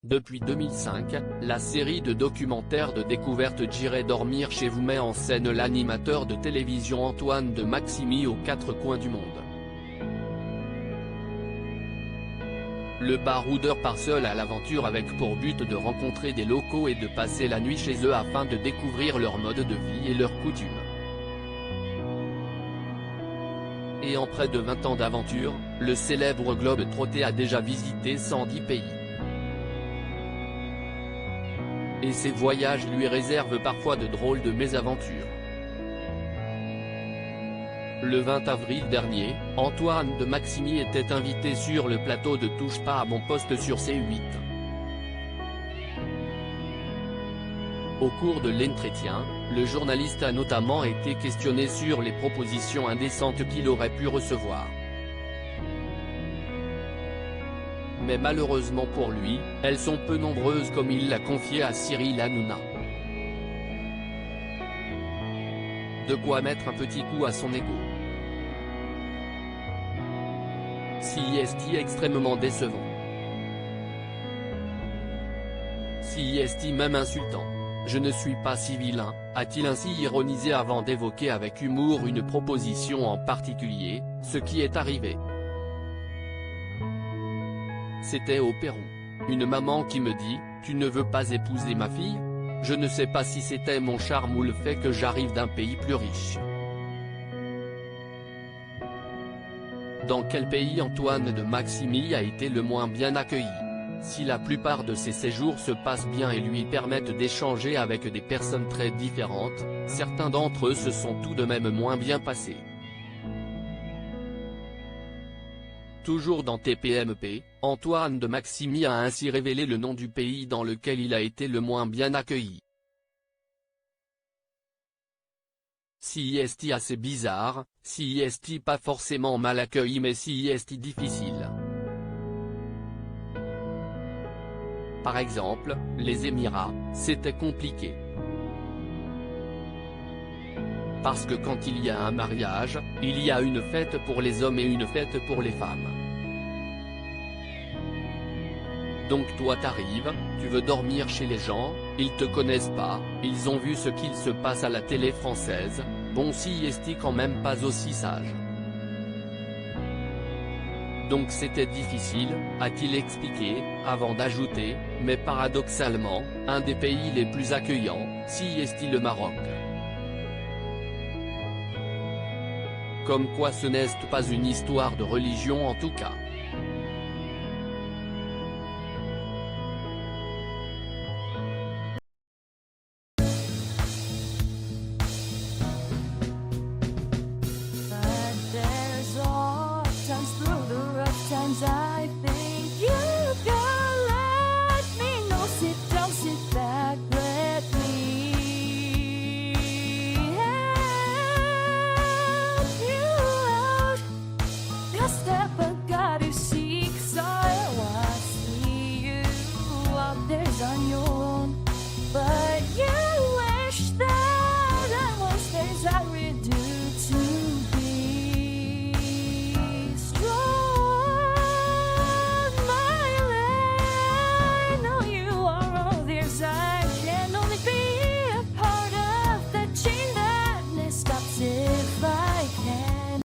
Depuis 2005, la série de documentaires de découverte J'irai dormir chez vous met en scène l'animateur de télévision Antoine de Maximi aux quatre coins du monde. Le baroudeur part seul à l'aventure avec pour but de rencontrer des locaux et de passer la nuit chez eux afin de découvrir leur mode de vie et leurs coutumes. Et en près de 20 ans d'aventure, le célèbre globe-trotteur a déjà visité 110 pays. Et ces voyages lui réservent parfois de drôles de mésaventures. Le 20 avril dernier, Antoine de Maximi était invité sur le plateau de Touche pas à mon poste sur C8. Au cours de l'entretien, le journaliste a notamment été questionné sur les propositions indécentes qu'il aurait pu recevoir. Mais malheureusement pour lui, elles sont peu nombreuses comme il l'a confié à Cyril Hanouna. De quoi mettre un petit coup à son ego. CIST extrêmement décevant. CIST même insultant. Je ne suis pas si vilain, a-t-il ainsi ironisé avant d'évoquer avec humour une proposition en particulier, ce qui est arrivé. C'était au Pérou. Une maman qui me dit, tu ne veux pas épouser ma fille? Je ne sais pas si c'était mon charme ou le fait que j'arrive d'un pays plus riche. Dans quel pays Antoine de Maximi a été le moins bien accueilli? Si la plupart de ses séjours se passent bien et lui permettent d'échanger avec des personnes très différentes, certains d'entre eux se sont tout de même moins bien passés. Toujours dans TPMP, Antoine de Maximi a ainsi révélé le nom du pays dans lequel il a été le moins bien accueilli. CIST assez bizarre, CIST pas forcément mal accueilli mais CIST difficile. Par exemple, les Émirats, c'était compliqué. Parce que quand il y a un mariage, il y a une fête pour les hommes et une fête pour les femmes. Donc toi t'arrives, tu veux dormir chez les gens, ils te connaissent pas, ils ont vu ce qu'il se passe à la télé française, bon CIST quand même pas aussi sage. Donc c'était difficile, a-t-il expliqué, avant d'ajouter, mais paradoxalement, un des pays les plus accueillants, CIST le Maroc. Comme quoi ce n'est pas une histoire de religion en tout cas.